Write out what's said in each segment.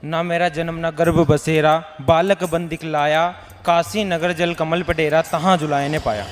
ना मेरा जन्म ना गर्भ बसेरा, बालक बन दिखलाया, काशी नगर जल कमल पटेरा, तहाँ जुलाए ने पाया।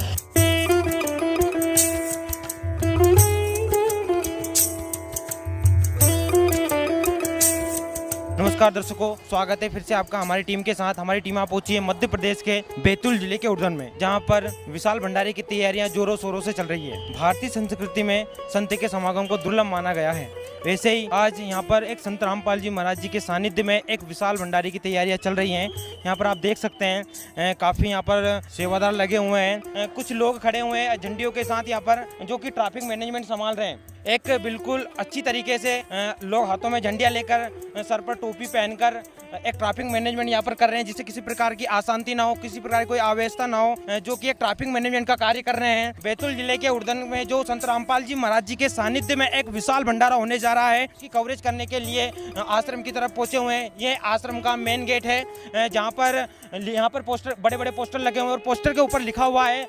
नमस्कार दर्शकों, स्वागत है फिर से आपका हमारी टीम के साथ। हमारी टीम आप पहुंची है मध्य प्रदेश के बैतूल जिले के उड़न में, जहां पर विशाल भंडारे की तैयारियां जोरों शोरों से चल रही है। भारतीय संस्कृति में संत के समागम को दुर्लभ माना गया है। वैसे ही आज यहां पर एक संत रामपाल जी महाराज जी के सानिध्य में एक विशाल भंडारे की तैयारियां चल रही हैं। यहाँ पर आप देख सकते हैं काफी यहाँ पर सेवादार लगे हुए हैं, कुछ लोग खड़े हुए हैं झंडियों के साथ यहाँ पर, जो कि ट्रैफिक मैनेजमेंट संभाल रहे हैं। एक बिल्कुल अच्छी तरीके से लोग हाथों में झंडियां लेकर, सर पर टोपी पहनकर एक ट्रैफिक मैनेजमेंट यहाँ पर कर रहे हैं, जिससे किसी प्रकार की अशांति ना हो, किसी प्रकार की कोई अव्यवस्था ना हो, जो कि एक ट्रैफिक मैनेजमेंट का कार्य कर रहे हैं। बैतूल जिले के उड़न में जो संत रामपाल जी महाराज जी के सानिध्य में एक विशाल भंडारा होने जा रहा है, की कवरेज करने के लिए आश्रम की तरफ पहुंचे हुए हैं। ये आश्रम का मेन गेट है, जहाँ पर पोस्टर, बड़े बड़े पोस्टर लगे हुए हैं और पोस्टर के ऊपर लिखा हुआ है,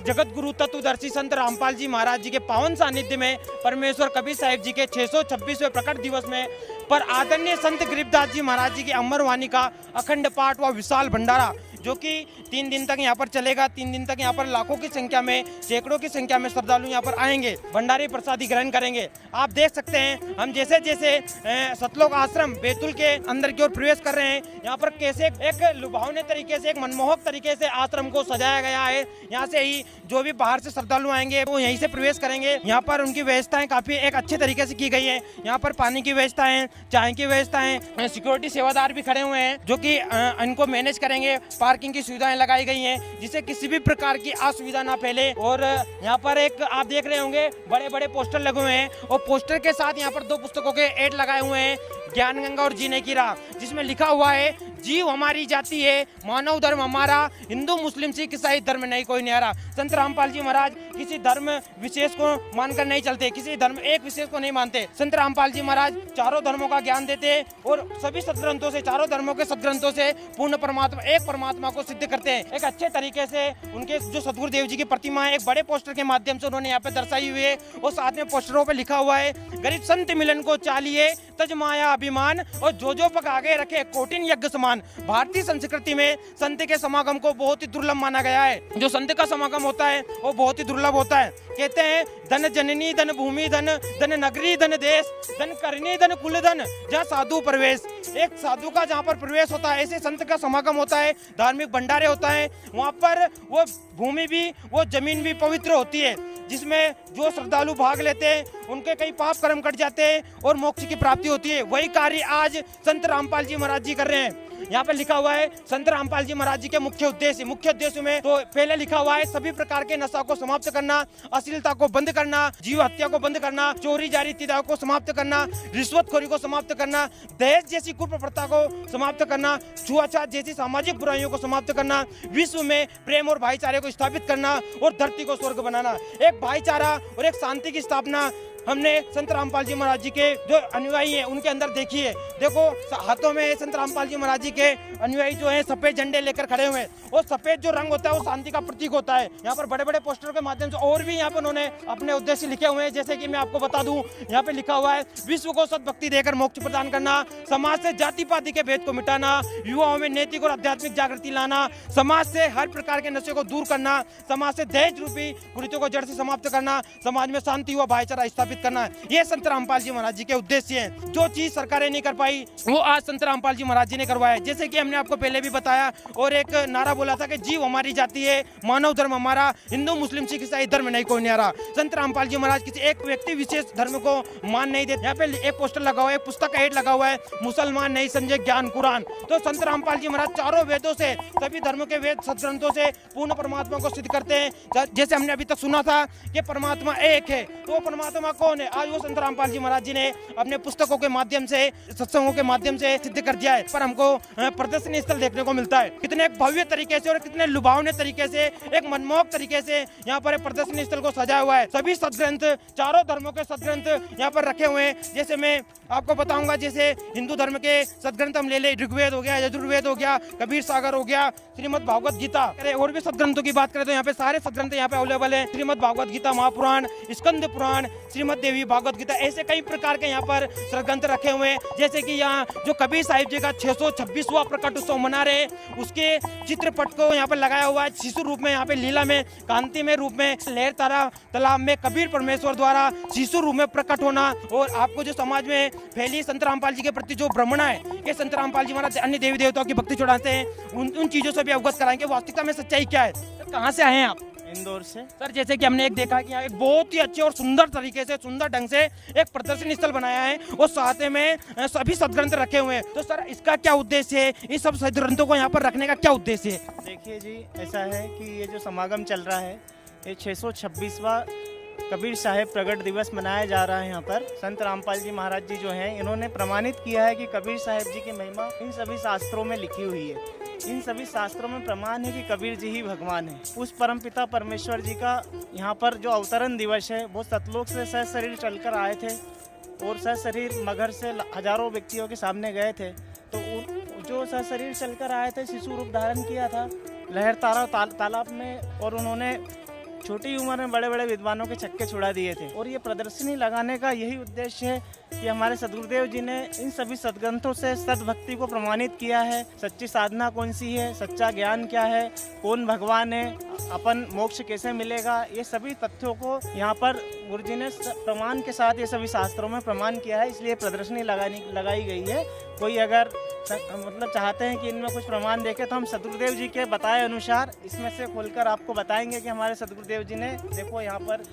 जगत गुरु तत्वदर्शी संत रामपाल जी महाराज जी के पावन सानिध्य में परमेश्वर कबीर साहिब जी के 626वें प्रकट दिवस में पर आदरणीय संत गरीबदास जी महाराज जी की अमर वाणी का अखंड पाठ व विशाल भंडारा, जो कि 3 दिन तक यहाँ पर चलेगा। 3 दिन तक यहाँ पर लाखों की संख्या में, सैकड़ों की संख्या में श्रद्धालु यहाँ पर आएंगे, भंडारे प्रसादी ग्रहण करेंगे। आप देख सकते हैं हम जैसे जैसे सतलोक आश्रम बैतूल के अंदर की ओर प्रवेश कर रहे हैं, यहाँ पर कैसे एक लुभावने तरीके से, एक मनमोहक तरीके से आश्रम को सजाया गया है। यहाँ से ही जो भी बाहर से श्रद्धालु आएंगे वो यहीं से प्रवेश करेंगे। यहाँ पर उनकी व्यवस्थाएं काफी एक अच्छे तरीके से की गई है। यहाँ पर पानी की व्यवस्था है, चाय की व्यवस्था है, सिक्योरिटी सेवादार भी खड़े हुए हैं जो कि इनको मैनेज करेंगे। पार्किंग की सुविधाएं लगाई गई हैं, जिससे किसी भी प्रकार की असुविधा ना फैले। और यहाँ पर एक आप देख रहे होंगे बड़े बड़े पोस्टर लगे हुए हैं, और पोस्टर के साथ यहाँ पर 2 पुस्तकों के एड लगाए हुए हैं, ज्ञान गंगा और जीने की राह, जिसमें लिखा हुआ है, जीव हमारी जाति है, मानव धर्म हमारा, हिंदू मुस्लिम सिख ईसाई धर्म नहीं कोई न्यारा। संत रामपाल जी महाराज किसी धर्म विशेष को मानकर नहीं चलते, किसी धर्म एक विशेष को नहीं मानते। संत रामपाल जी महाराज चारों धर्मों का ज्ञान देते हैं और सभी सदग्रंथों से, चारों धर्मों के सदग्रंथों से पूर्ण परमात्मा, एक परमात्मा को सिद्ध करते हैं। एक अच्छे तरीके से उनके जो सदगुरुदेव जी की प्रतिमा है, एक बड़े पोस्टर के माध्यम से उन्होंने यहाँ पे दर्शाई हुई है, और साथ में पोस्टरों पे लिखा हुआ है, गरीब संत मिलन को चालिए, तज माया अभिमान, और जो पग आगे रखे कोटिन यज्ञ समान। भारतीय संस्कृति में संत के समागम को बहुत ही दुर्लभ माना गया है। जो संत का समागम होता है वो बहुत ही दुर्लभ होता है। कहते हैं, धन जननी धन भूमि धन, धन नगरी धन देश, धन करनी धन कुल धन, जहाँ साधु प्रवेश। एक साधु का जहाँ पर प्रवेश होता है, ऐसे संत का समागम होता है, धार्मिक भंडारे होता है। वहाँ पर वो भूमि भी, वो जमीन भी पवित्र होती है, जिसमें जो श्रद्धालु भाग लेते हैं उनके कई पाप कर्म कट जाते हैं और मोक्ष की प्राप्ति होती है। वही कार्य आज संत रामपाल जी महाराज जी कर रहे हैं। यहाँ पे लिखा हुआ है, संत रामपाल जी महाराज जी के मुख्य उद्देश्य में तो पहले लिखा हुआ है, सभी प्रकार के नशा को समाप्त करना, अश्लीलता को बंद करना, जीव हत्या को बंद करना, चोरी जारी तिदाव को समाप्त करना, रिश्वतखोरी को समाप्त करना, दहेज जैसी कुप्रथा को समाप्त करना, छुआछूत जैसी सामाजिक बुराइयों को समाप्त करना, विश्व में प्रेम और भाईचारे को स्थापित करना और धरती को स्वर्ग बनाना। एक भाईचारा और एक शांति की स्थापना हमने संत रामपाल जी महाराज जी के जो अनुयायी हैं उनके अंदर देखी है। देखो हाथों में संत रामपाल जी महाराज जी के अनुयायी जो हैं सफेद झंडे लेकर खड़े हुए हैं, और सफेद जो रंग होता है वो शांति का प्रतीक होता है। यहाँ पर बड़े बड़े पोस्टर के माध्यम से और भी यहाँ पर उन्होंने अपने उद्देश्य लिखे हुए हैं, जैसे कि मैं आपको बता दूं, यहाँ पे लिखा हुआ है, विश्व को सद्भक्ति देकर मोक्ष प्रदान करना, समाज से जाति पाति के भेद को मिटाना, युवाओं में नैतिक और आध्यात्मिक जागृति लाना, समाज से हर प्रकार के नशे को दूर करना, समाज से दहेज रूपी कुरीतियों को जड़ से समाप्त करना, समाज में शांति व भाईचारा स्थापित करना। ये संत रामपाल जी महाराज जी के उद्देश्य हैं। जो चीज सरकारें नहीं कर पाई वो आज संत रामपाल जी महाराज जी ने करवाया। जैसे कि हमने आपको पहले भी बताया और एक नारा बोला था कि जीव हमारी जाति है, मानव धर्म हमारा, हिंदू मुस्लिम सिख ईसाई धर्म नहीं कोई न्यारा। संत रामपाल जी महाराज किसी एक व्यक्ति विशेष धर्म को मान नहीं देते। यहाँ पे एक पोस्टर लगा हुआ है, एक पुस्तक का हेड लगा हुआ है, मुसलमान नहीं समझे ज्ञान कुरान। तो संत रामपाल जी महाराज चारों वेदों से, सभी धर्मों के वेद सदग्रंथों से पूर्ण परमात्मा को सिद्ध करते हैं। जैसे हमने अभी तक सुना था कि परमात्मा एक है, तो परमात्मा कौन है? आज वो संत रामपाल जी महाराज जी ने अपने पुस्तकों के माध्यम से, सत्संगों के माध्यम से सिद्ध कर दिया है। पर हमको प्रदर्शनी स्थल देखने को मिलता है, कितने भव्य तरीके से और कितने लुभावने तरीके से, एक मनमोहक तरीके से यहाँ पर प्रदर्शनी स्थल को सजाया हुआ है। सभी सदग्रंथ, चारों धर्मों के सदग्रंथ यहाँ पर रखे हुए हैं। जैसे मैं आपको बताऊंगा, जैसे हिंदू धर्म के सदग्रंथ हम ले ले, ऋग्वेद हो गया, यजुर्वेद हो गया, कबीर सागर हो गया, श्रीमद् भागवत गीता, और भी सदग्रंथों की बात करें तो यहाँ पे सारे सदग्रंथ यहाँ पे अवेलेबल है। श्रीमद् भागवत गीता, महापुराण, स्कंद पुराण, श्रीमद् श्रीमद् देवी भागवत गीता, ऐसे कई प्रकार के यहाँ पर ग्रंथ रखे हुए हैं। जैसे कि यहाँ जो कबीर साहिब जी का 626वां प्रकट उत्सव मना रहे हैं, उसके चित्रपट को यहाँ पर लगाया हुआ है शिशु रूप में, यहाँ पे लीला में, कांति में रूप में, लहर तारा तालाब में कबीर परमेश्वर द्वारा शिशु रूप में प्रकट होना। और आपको जो समाज में फैली संत रामपाल जी के प्रति जो भ्रमणा है, ये संत रामपाल जी महाराज अन्य देवी देवताओं की भक्ति चढ़ाते हैं, उन चीजों से भी अवगत कराएंगे वास्तविकता में सच्चाई क्या है। कहाँ से आए हैं आप? इंदौर से। सर जैसे कि हमने एक देखा कि यहाँ एक बहुत ही अच्छे और सुंदर तरीके से, सुंदर ढंग से एक प्रदर्शनी स्थल बनाया है और साथ में सभी सदग्रंथ रखे हुए हैं। तो सर इसका क्या उद्देश्य है, इस सब सदग्रंथों को यहाँ पर रखने का क्या उद्देश्य है? देखिए जी, ऐसा है कि ये जो समागम चल रहा है, ये 626वां कबीर साहिब प्रगट दिवस मनाया जा रहा है। यहाँ पर संत रामपाल जी महाराज जी जो हैं, इन्होंने प्रमाणित किया है कि कबीर साहिब जी की महिमा इन सभी शास्त्रों में लिखी हुई है। इन सभी शास्त्रों में प्रमाण है कि कबीर जी ही भगवान है। उस परमपिता परमेश्वर जी का यहाँ पर जो अवतरण दिवस है, वो सतलोक से सहशरीर चलकर आए थे और सहशरीर मगहर से हजारों व्यक्तियों के सामने गए थे। तो जो सहशरीर चलकर आए थे, शिशु रूप धारण किया था लहर तारा तालाब में, और उन्होंने छोटी उम्र में बड़े बड़े विद्वानों के छक्के छुड़ा दिए थे। और ये प्रदर्शनी लगाने का यही उद्देश्य है कि हमारे सदगुरुदेव जी ने इन सभी सदग्रंथों से सद्भक्ति को प्रमाणित किया है। सच्ची साधना कौन सी है, सच्चा ज्ञान क्या है, कौन भगवान है, अपन मोक्ष कैसे मिलेगा, ये सभी तथ्यों को यहाँ पर गुरु जी ने प्रमाण के साथ ये सभी शास्त्रों में प्रमाण किया है। इसलिए प्रदर्शनी लगाई गई है। कोई अगर मतलब चाहते हैं कि इनमें कुछ प्रमाण देखें, तो हम सदगुरुदेव जी के बताए अनुसार इसमें से खोलकर आपको बताएंगे कि हमारे सदगुरुदेव जी ने, देखो यहाँ पर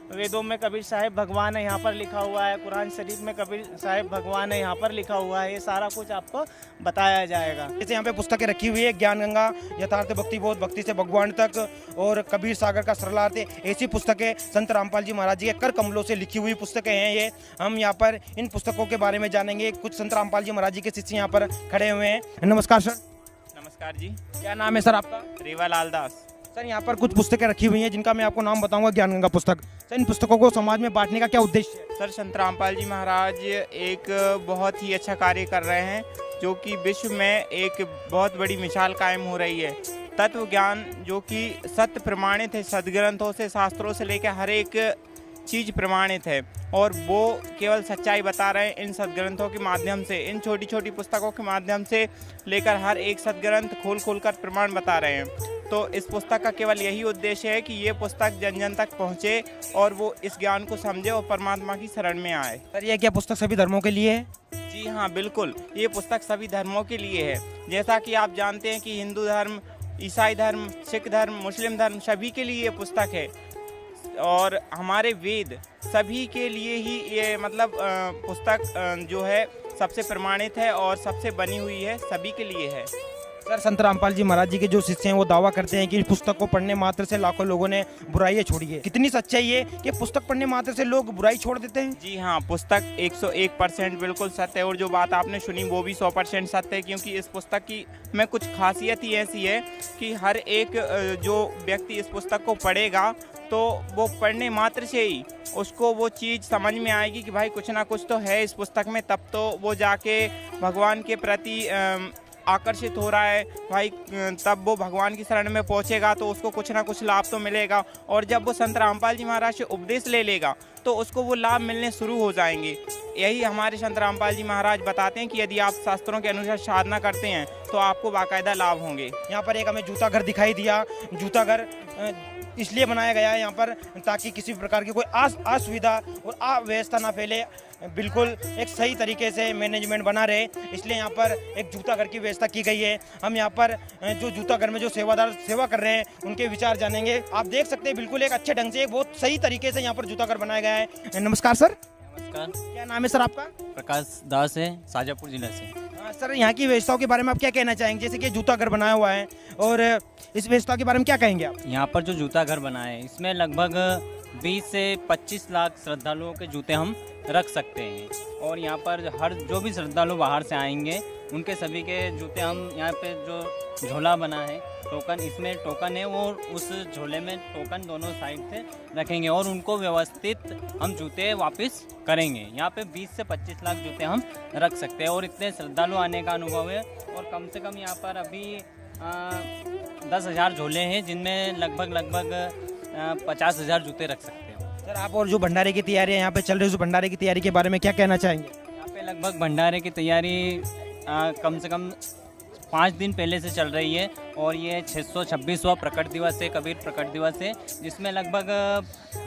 वेदों में कबीर साहिब भगवान है यहाँ पर लिखा हुआ है, कुरान शरीफ में कबीर साहिब भगवान है यहाँ पर लिखा हुआ है। ये सारा कुछ आपको बताया जाएगा। जैसे यहाँ पे पुस्तकें रखी हुई है, ज्ञान गंगा, यथार्थ भक्ति बोध, भक्ति से भगवान तक, और कबीर सागर का सरलार्थ, ऐसी पुस्तकें संत रामपाल जी महाराज जी के कर कमलों से लिखी हुई पुस्तकें हैं ये। हम यहाँ पर इन पुस्तकों के बारे में जानेंगे। कुछ संत रामपाल जी महाराज जी के शिष्य यहाँ पर खड़े हुए हैं। नमस्कार सर। नमस्कार जी। क्या नाम है सर आपका? रेवालाल दास। सर यहाँ पर कुछ पुस्तकें रखी हुई हैं जिनका मैं आपको नाम बताऊंगा। ज्ञान गंगा पुस्तक, सर इन पुस्तकों को समाज में बांटने का क्या उद्देश्य है? सर संत रामपाल जी महाराज एक बहुत ही अच्छा कार्य कर रहे हैं, जो कि विश्व में एक बहुत बड़ी मिसाल कायम हो रही है। तत्व ज्ञान जो कि सत्य प्रमाणित है, सदग्रंथों से, शास्त्रों से लेकर हर एक चीज़ प्रमाणित है, और वो केवल सच्चाई बता रहे हैं इन सदग्रंथों के माध्यम से, इन छोटी छोटी पुस्तकों के माध्यम से लेकर हर एक सदग्रंथ खोल कर प्रमाण बता रहे हैं। तो इस पुस्तक का केवल यही उद्देश्य है कि ये पुस्तक जन जन तक पहुँचे और वो इस ज्ञान को समझे और परमात्मा की शरण में आए। सर ये क्या पुस्तक सभी धर्मों के लिए है? जी हाँ बिल्कुल, ये पुस्तक सभी धर्मों के लिए है। जैसा कि आप जानते हैं कि हिंदू धर्म, ईसाई धर्म, सिख धर्म, मुस्लिम धर्म, सभी के लिए ये पुस्तक है। और हमारे वेद सभी के लिए ही ये मतलब पुस्तक जो है सबसे प्रमाणित है और सबसे बनी हुई है, सभी के लिए है। सर संत रामपाल जी महाराज जी के जो शिष्य हैं वो दावा करते हैं कि पुस्तक को पढ़ने मात्र से लाखों लोगों ने बुराइयां छोड़ी है। कितनी सच्चाई है कि पुस्तक पढ़ने मात्र से लोग बुराई छोड़ देते हैं? जी हाँ, पुस्तक 101% बिल्कुल सत्य है, और जो बात आपने सुनी वो भी 100% सत्य है। क्योंकि इस पुस्तक की में कुछ खासियत ही ऐसी है कि हर एक जो व्यक्ति इस पुस्तक को पढ़ेगा, तो वो पढ़ने मात्र से ही उसको वो चीज़ समझ में आएगी कि भाई कुछ ना कुछ तो है इस पुस्तक में, तब तो वो जाके भगवान के प्रति आकर्षित हो रहा है भाई, तब वो भगवान की शरण में पहुंचेगा तो उसको कुछ ना कुछ लाभ तो मिलेगा। और जब वो संत रामपाल जी महाराज से उपदेश ले लेगा तो उसको वो लाभ मिलने शुरू हो जाएंगे। यही हमारे संत रामपाल जी महाराज बताते हैं कि यदि आप शास्त्रों के अनुसार साधना करते हैं तो आपको बाकायदा लाभ होंगे। यहाँ पर एक हमें जूता घर दिखाई दिया। जूता घर इसलिए बनाया गया है यहाँ पर ताकि किसी प्रकार की कोई असुविधा और अव्यवस्था ना फैले, बिल्कुल एक सही तरीके से मैनेजमेंट बना रहे, इसलिए यहाँ पर एक जूता घर की व्यवस्था की गई है। हम यहाँ पर जो जूता घर में जो सेवादार सेवा कर रहे हैं उनके विचार जानेंगे। आप देख सकते हैं बिल्कुल एक अच्छे ढंग से, एक बहुत सही तरीके से यहाँ पर जूता घर बनाया गया है। नमस्कार सर। नमस्कार। क्या नाम है सर आपका? प्रकाश दास है, शाजापुर जिला से। सर यहाँ की व्यवस्थाओं के बारे में आप क्या कहना चाहेंगे? जैसे कि जूता घर बनाया हुआ है, और इस व्यवस्था के बारे में क्या कहेंगे आप? यहाँ पर जो जूता घर बना है, इसमें लगभग 20 से 25 लाख श्रद्धालुओं के जूते हम रख सकते हैं। और यहाँ पर हर जो भी श्रद्धालु बाहर से आएंगे उनके सभी के जूते हम यहाँ पे जो झोला बना है, टोकन, इसमें टोकन है, वो उस झोले में टोकन दोनों साइड से रखेंगे और उनको व्यवस्थित हम जूते वापस करेंगे। यहाँ पे 20 से 25 लाख जूते हम रख सकते हैं और इतने श्रद्धालु आने का अनुभव है। और कम से कम यहाँ पर अभी 10,000 झोले हैं, जिनमें लगभग 50,000 जूते रख सकते हैं। सर आप और जो भंडारे की तैयारी यहाँ पे चल रही है उस भंडारे की तैयारी के बारे में क्या कहना चाहेंगे? यहाँ पे लगभग भंडारे की तैयारी कम से कम 5 दिन पहले से चल रही है और ये 626वां प्रकट दिवस है, कबीर प्रकट दिवस है, जिसमें लगभग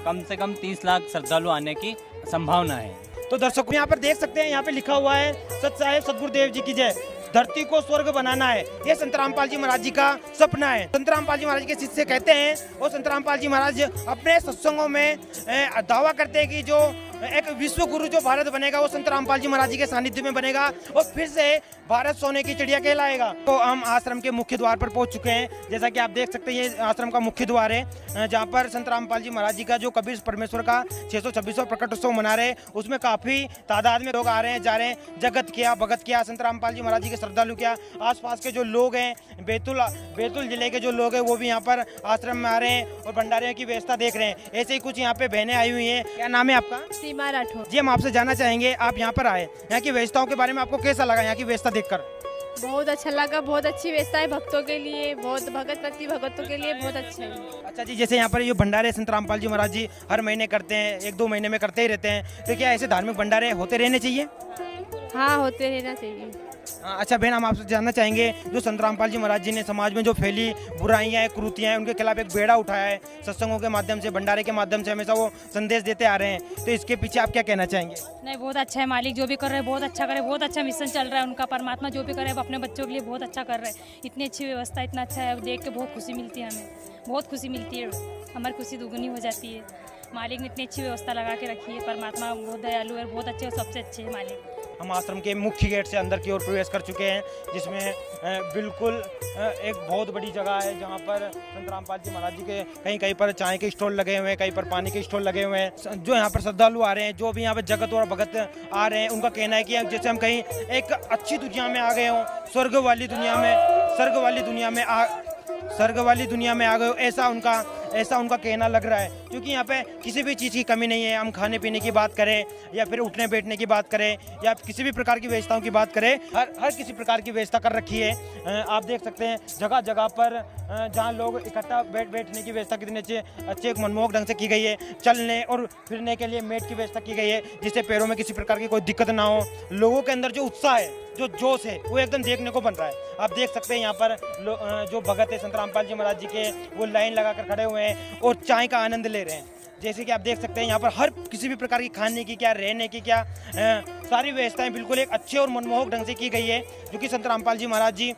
कम से कम 30 लाख श्रद्धालु आने की संभावना है। तो दर्शकों यहाँ पर देख सकते हैं, यहाँ पे लिखा हुआ है सत साहेब सतगुरुदेव जी की जय, धरती को स्वर्ग बनाना है, ये संत रामपाल जी महाराज जी का सपना है। संत रामपाल जी महाराज के शिष्य कहते हैं और संत रामपाल जी महाराज अपने सत्संगों में दावा करते हैं कि जो एक विश्व गुरु जो भारत बनेगा वो संत रामपाल जी महाराज जी के सानिध्य में बनेगा और फिर से भारत सोने की चिड़िया कहलाएगा। तो हम आश्रम के मुख्य द्वार पर पहुंच चुके हैं। जैसा कि आप देख सकते हैं ये आश्रम का मुख्य द्वार है जहां पर संत रामपाल जी महाराज जी का जो कबीर परमेश्वर का 626वां प्रकट उत्सव मना रहे हैं, उसमें काफी तादाद में लोग आ रहे हैं, जा रहे हैं। जगत किया भगत किया संत रामपाल जी महाराज जी के श्रद्धालु किया, आसपास के जो लोग हैं बैतूल जिले के जो लोग हैं वो भी यहाँ पर आश्रम में आ रहे हैं और भंडारे की व्यवस्था देख रहे हैं। ऐसे ही कुछ यहाँ पे बहनें आई हुई हैं। क्या नाम है आपका? सीमा राठौर। जी हम आपसे जानना चाहेंगे, आप यहाँ पर आए, यहाँ की व्यवस्थाओं के बारे में आपको कैसा लगा? यहाँ की व्यवस्था देखकर बहुत अच्छा लगा, बहुत अच्छी व्यवस्था है भक्तों के लिए, बहुत भक्तों के लिए बहुत अच्छा है। अच्छा जी, जैसे यहाँ पर ये भंडारे संत रामपाल जी महाराज जी हर महीने करते हैं, 1-2 महीने में करते ही रहते हैं, तो क्या ऐसे धार्मिक भंडारे होते रहने चाहिए? हाँ, होते रहना चाहिए। अच्छा बहन, हम आपसे जानना चाहेंगे, जो संत रामपाल जी महाराज जी ने समाज में जो फैली बुराइयां हैं, कुरीतियां हैं, उनके खिलाफ एक बेड़ा उठाया है, सत्संगों के माध्यम से, भंडारे के माध्यम से हमेशा वो संदेश देते आ रहे हैं, तो इसके पीछे आप क्या कहना चाहेंगे? नहीं, बहुत अच्छा है, मालिक जो भी कर रहे हैं बहुत अच्छा करे, बहुत अच्छा मिशन चल रहा है उनका, परमात्मा जो भी कर रहे हैं अपने बच्चों के लिए बहुत अच्छा कर रहे हैं। इतनी अच्छी व्यवस्था, इतना अच्छा है, देख के बहुत खुशी मिलती है, हमें बहुत खुशी मिलती है, हमारी खुशी दुगनी हो जाती है। मालिक ने इतनी अच्छी व्यवस्था लगा के रखी है, परमात्मा बहुत दयालु है, बहुत अच्छे और सबसे अच्छे है मालिक। हम आश्रम के मुख्य गेट से अंदर की ओर प्रवेश कर चुके हैं, जिसमें बिल्कुल एक बहुत बड़ी जगह है जहां पर संत रामपाल जी महाराज जी के कहीं पर चाय के स्टॉल लगे हुए हैं, कहीं पर पानी के स्टॉल लगे हुए हैं। जो यहाँ पर श्रद्धालु आ रहे हैं, जो भी यहाँ पर जगत और भगत आ रहे हैं, उनका कहना है कि जैसे हम कहीं एक अच्छी दुनिया में आ गए हों, स्वर्ग वाली दुनिया में आ गए हो, ऐसा उनका कहना लग रहा है। क्योंकि यहाँ पे किसी भी चीज़ की कमी नहीं है। हम खाने पीने की बात करें या फिर उठने बैठने की बात करें या किसी भी प्रकार की व्यवस्थाओं की बात करें, हर किसी प्रकार की व्यवस्था कर रखी है। आप देख सकते हैं जगह जगह पर जहाँ लोग इकट्ठा बैठने की व्यवस्था कितनी अच्छे मनमोहक ढंग से की गई है। चलने और फिरने के लिए मेट की व्यवस्था की गई है, जिससे पैरों में किसी प्रकार की कोई दिक्कत ना हो। लोगों के अंदर जो उत्साह है, जो जोश है, वो एकदम देखने को बन रहा है। आप देख सकते हैं यहाँ पर जो भगत है संत रामपाल जी महाराज जी के, वो लाइन लगाकर खड़े हुए हैं और चाय का आनंद ले रहे हैं। जैसे कि आप देख सकते हैं यहाँ पर हर किसी भी प्रकार की खाने की क्या रहने की क्या सारी व्यवस्थाएं बिल्कुल एक अच्छे और मनमोहक ढंग से की गई है, जो कि संत रामपाल जी महाराज जी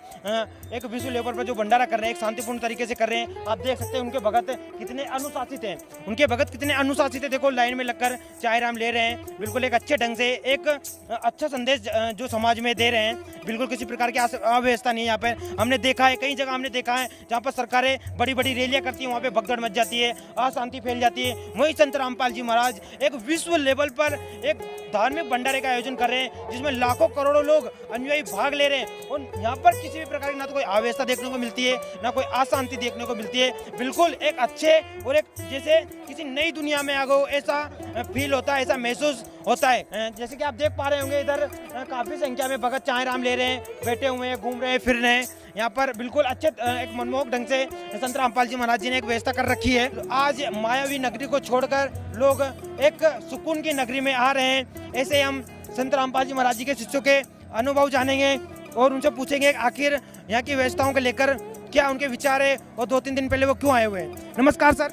एक विश्व लेवल पर जो भंडारा कर रहे हैं, एक शांतिपूर्ण तरीके से कर रहे हैं। आप देख सकते हैं उनके भगत कितने अनुशासित हैं, देखो लाइन में लगकर चाय राम ले रहे हैं, बिल्कुल एक अच्छे ढंग से एक अच्छा संदेश जो समाज में दे रहे हैं। बिल्कुल किसी प्रकार की अव्यवस्था नहीं है यहाँ पर। हमने देखा है, कई जगह हमने देखा है जहाँ पर सरकारें बड़ी बड़ी रैलियाँ करती हैं, वहाँ पर भगदड़ मच जाती है, अशांति फैल जाती है। वही संत रामपाल जी महाराज एक विश्व लेवल पर एक धार्मिक भंडारे का आयोजन कर रहे हैं, जिसमें लाखों करोड़ों लोग अनुयायी भाग ले रहे हैं और यहाँ पर किसी भी प्रकार की ना तो कोई आवेशता देखने को मिलती है, ना कोई अशांति देखने को मिलती है। बिल्कुल एक अच्छे और एक जैसे किसी नई दुनिया में आ गए ऐसा फील होता है, ऐसा महसूस होता है। जैसे कि आप देख पा रहे होंगे, इधर काफी संख्या में भगत चाय राम ले रहे हैं, बैठे हुए हैं, घूम रहे हैं, फिर रहे हैं। यहाँ पर बिल्कुल अच्छे एक मनमोहक ढंग से संत रामपाल जी महाराज जी ने एक व्यवस्था कर रखी है। आज मायावी नगरी को छोड़कर लोग एक सुकून की नगरी में आ रहे हैं। ऐसे हम संत रामपाल जी महाराज जी के शिष्यों के अनुभव जानेंगे और उनसे पूछेंगे आखिर यहाँ की व्यवस्थाओं को लेकर क्या उनके विचार है और 2-3 दिन पहले वो क्यों आए हुए हैं। नमस्कार सर।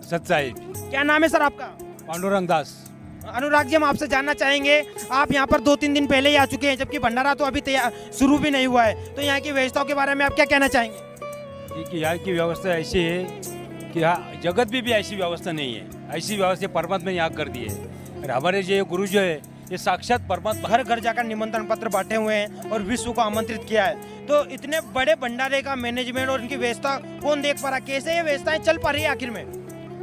सच्चाई। क्या नाम है सर आपका? पांडुरंग दास। अनुराग जी, हम आपसे जानना चाहेंगे, आप यहाँ पर 2-3 दिन पहले ही आ चुके हैं, जबकि भंडारा तो अभी शुरू भी नहीं हुआ है, तो यहाँ की व्यवस्थाओं के बारे में आप क्या कहना चाहेंगे? कि यहाँ की व्यवस्था ऐसी है कि यहाँ जगत में भी ऐसी व्यवस्था नहीं है। ऐसी व्यवस्था परमात्मा ने यहाँ कर दी है और हमारे जो गुरु जो है ये साक्षात परमात्मा। घर घर जाकर निमंत्रण पत्र बांटे हुए हैं और विश्व को आमंत्रित किया है। तो इतने बड़े भंडारे का मैनेजमेंट और इनकी व्यवस्था कौन देख पा रहा, कैसे ये व्यवस्थाएं चल पा रही है आखिर में?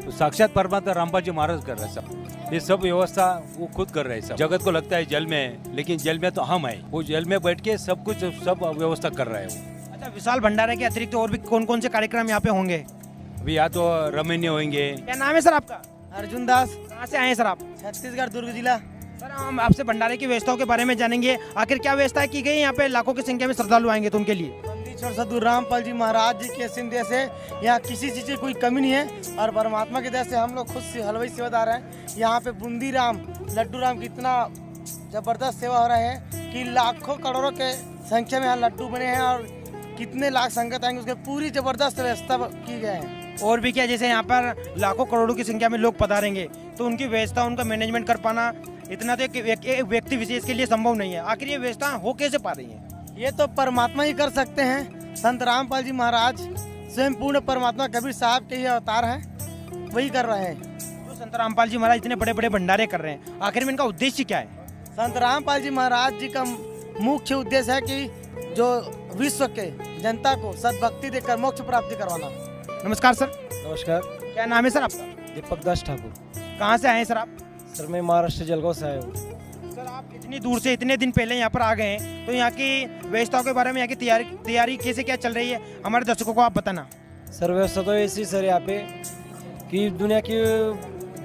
तो साक्षात परमात्मा रामपाल जी महाराज कर रहे हैं सब, ये सब व्यवस्था वो खुद कर रहे हैं सब। जगत को लगता है जल में है, लेकिन जल में तो हम है, वो जल में बैठ के सब कुछ सब व्यवस्था कर रहे हैं। अच्छा, विशाल भंडारे के अतिरिक्त और भी कौन कौन से कार्यक्रम यहाँ पे होंगे? अभी यहाँ तो रमणीय होंगे। क्या नाम है सर आपका? अर्जुन दास। कहाँ से आए हैं सर आप? छत्तीसगढ़, दुर्ग जिला। सर हम आपसे भंडारे की व्यवस्थाओं के बारे में जानेंगे, आखिर क्या व्यवस्था की गई है यहाँ पे? लाखों की संख्या में श्रद्धालु आएंगे तो उनके लिए बंदी ईश्वर सदगुरु रामपाल जी महाराज जी के असीम दया से यहाँ किसी चीज़ की कोई कमी नहीं है और परमात्मा की दया से हम लोग खुद से हलवाई सेवादार हैं। यहाँ पे बूंदी राम लड्डू राम की इतना ज़बरदस्त सेवा हो रहा है कि लाखों करोड़ों के संख्या में यहाँ लड्डू बने हैं और कितने लाख संगत आएंगे उसके पूरी ज़बरदस्त व्यवस्था की गई है। और भी क्या, जैसे यहाँ पर लाखों करोड़ों की संख्या में लोग पधारेंगे तो उनकी व्यवस्था, उनका मैनेजमेंट कर पाना इतना तो एक व्यक्ति विशेष के लिए संभव नहीं है। आखिर ये व्यवस्था हो कैसे पा रही है? ये तो परमात्मा ही कर सकते हैं। संत रामपाल जी महाराज स्वयं पूर्ण परमात्मा कबीर साहब के ही अवतार हैं, वही कर रहे हैं। तो संत रामपाल जी महाराज इतने बड़े बड़े भंडारे कर रहे हैं, आखिर में इनका उद्देश्य क्या है? संत रामपाल जी महाराज जी का मुख्य उद्देश्य है कि जो विश्व के जनता को सद्भक्ति देकर मोक्ष प्राप्ति करवाना। नमस्कार सर। नमस्कार, क्या नाम है सर आपका? दीपक दास ठाकुर। कहाँ से आए हैं सर आप? सर मैं महाराष्ट्र जलगांव से आया हूँ। सर आप इतनी दूर से इतने दिन पहले यहाँ पर आ गए हैं, तो यहाँ की व्यवस्थाओं के बारे में, यहाँ की तैयारी कैसे क्या चल रही है, हमारे दर्शकों को आप बताना। सर व्यवस्था तो ऐसी सर यहाँ पे कि दुनिया की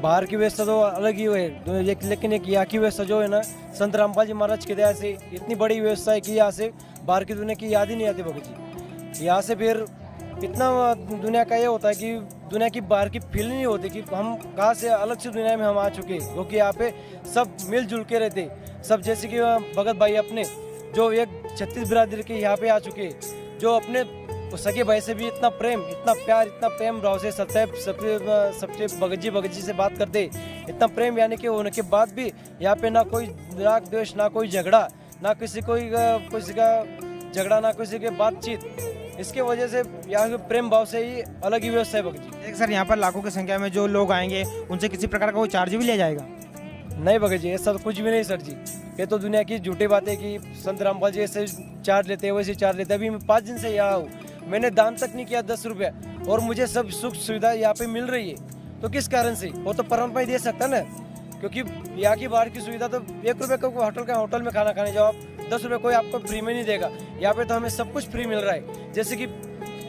बाहर की व्यवस्था तो अलग ही है, लेकिन एक यहाँ की व्यवस्था जो है ना, संत रामपाल जी महाराज की दया से इतनी बड़ी व्यवस्था है कि यहाँ से बाहर की दुनिया की याद ही नहीं आती भगत जी। यहाँ से फिर इतना दुनिया का ये होता है कि दुनिया की बाहर की फील नहीं होती कि हम कहाँ से अलग से दुनिया में हम आ चुके, क्योंकि यहाँ पे सब मिलजुल के रहते सब। जैसे कि भगत भाई अपने जो एक 36 बिरादरी के यहाँ पे आ चुके, जो अपने सगे भाई से भी इतना प्रेम, इतना प्यार, इतना प्रेम भाव से सबसे भगत जी से बात करते, इतना प्रेम यानी कि होने के बाद भी यहाँ पे ना कोई राग द्वेष, ना कोई झगड़ा, ना किसी का झगड़ा, ना किसी के बातचीत। इसके वजह से यहाँ के प्रेम भाव से ही अलग ही व्यवस्था है भगत जी। सर यहाँ पर लाखों की संख्या में जो लोग आएंगे उनसे किसी प्रकार का कोई चार्ज भी लिया जाएगा? नहीं भगत जी, ऐसा कुछ भी नहीं सर जी। ये तो दुनिया की झूठी बातें कि संत रामपाल जी ऐसे चार्ज लेते हैं, वैसे चार्ज लेते हैं। अभी मैं 5 दिन से यहाँ हूँ, मैंने दान तक नहीं किया 10 रुपया, और मुझे सब सुख सुविधा यहाँ पे मिल रही है। तो किस कारण से? वो तो परमात्मा ही दे सकता ना, क्योंकि यहाँ की बाहर की सुविधा तो 1 रुपये का होटल में खाना खाने जाओ आप, 10 रुपये कोई आपको फ्री में नहीं देगा। यहाँ पे तो हमें सब कुछ फ्री मिल रहा है। जैसे कि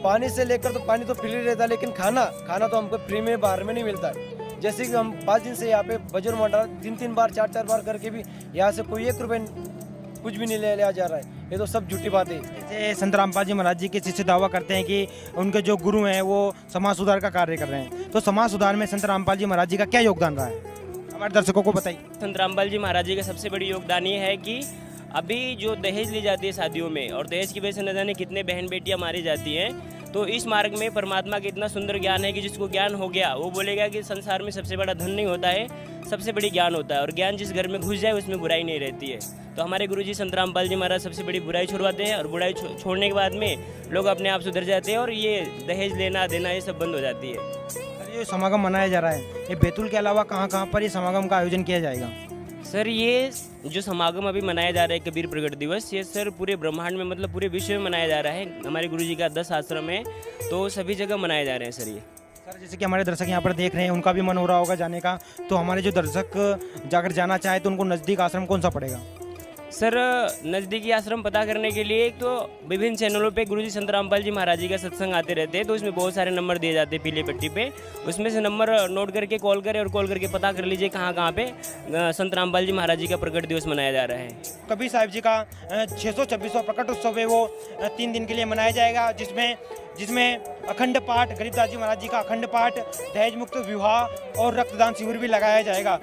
पानी से लेकर, तो पानी तो फ्री रहता है, लेकिन खाना तो हमको फ्री में बाहर में नहीं मिलता है। जैसे कि हम 5 दिन से यहाँ पे भजन मंडल 3-3 बार 4-4 बार करके भी यहाँ से कोई 1 रुपये कुछ भी नहीं लिया जा रहा है। ये तो सब झूठी बात है। जैसे संत रामपाल जी महाराज जी के शिष्य दावा करते हैं कि उनके जो गुरु हैं वो समाज सुधार का कार्य कर रहे हैं, तो समाज सुधार में संत रामपाल जी महाराज जी का क्या योगदान रहा है, हमारे दर्शकों को बताइए। संत रामपाल जी महाराज जी का सबसे बड़ी योगदान ये है कि अभी जो दहेज ली जाती है शादियों में, और दहेज की वजह से न जाने कितने बहन बेटियां मारी जाती हैं, तो इस मार्ग में परमात्मा का इतना सुंदर ज्ञान है कि जिसको ज्ञान हो गया वो बोलेगा कि संसार में सबसे बड़ा धन नहीं होता है, सबसे बड़ी ज्ञान होता है, और ज्ञान जिस घर में घुस जाए उसमें बुराई नहीं रहती है। तो हमारे गुरुजी संत रामपाल जी महाराज सबसे बड़ी बुराई छुड़वाते हैं, और बुराई छोड़ने के बाद में लोग अपने आप सुधर जाते हैं और ये दहेज लेना देना ये सब बंद हो जाती है। ये समागम मनाया जा रहा है, ये बैतूल के अलावा कहाँ पर ये समागम का आयोजन किया जाएगा? सर ये जो समागम अभी मनाया जा रहा है कबीर प्रगट दिवस, ये सर पूरे ब्रह्मांड में, मतलब पूरे विश्व में मनाया जा रहा है। हमारे गुरुजी का 10 आश्रम है, तो सभी जगह मनाए जा रहे हैं सर ये। सर जैसे कि हमारे दर्शक यहाँ पर देख रहे हैं, उनका भी मन हो रहा होगा जाने का, तो हमारे जो दर्शक जाकर जाना चाहे तो उनको नज़दीक आश्रम कौन सा पड़ेगा? सर नज़दीकी आश्रम पता करने के लिए एक तो विभिन्न चैनलों पे गुरुजी संत रामपाल जी महाराज जी का सत्संग आते रहते हैं, तो उसमें बहुत सारे नंबर दिए जाते हैं पीले पट्टी पे, उसमें से नंबर नोट करके कॉल करें और कॉल करके पता कर लीजिए कहाँ पे संत रामपाल जी महाराज जी का प्रकट दिवस मनाया जा रहा है। कबीर साहिब जी का 626वां प्रकट उत्सव है, वो 3 दिन के लिए मनाया जाएगा, जिसमें अखंड पाठ, गरीबदास जी महाराज जी का अखंड पाठ, दहेज मुक्त विवाह और रक्तदान शिविर भी लगाया जाएगा।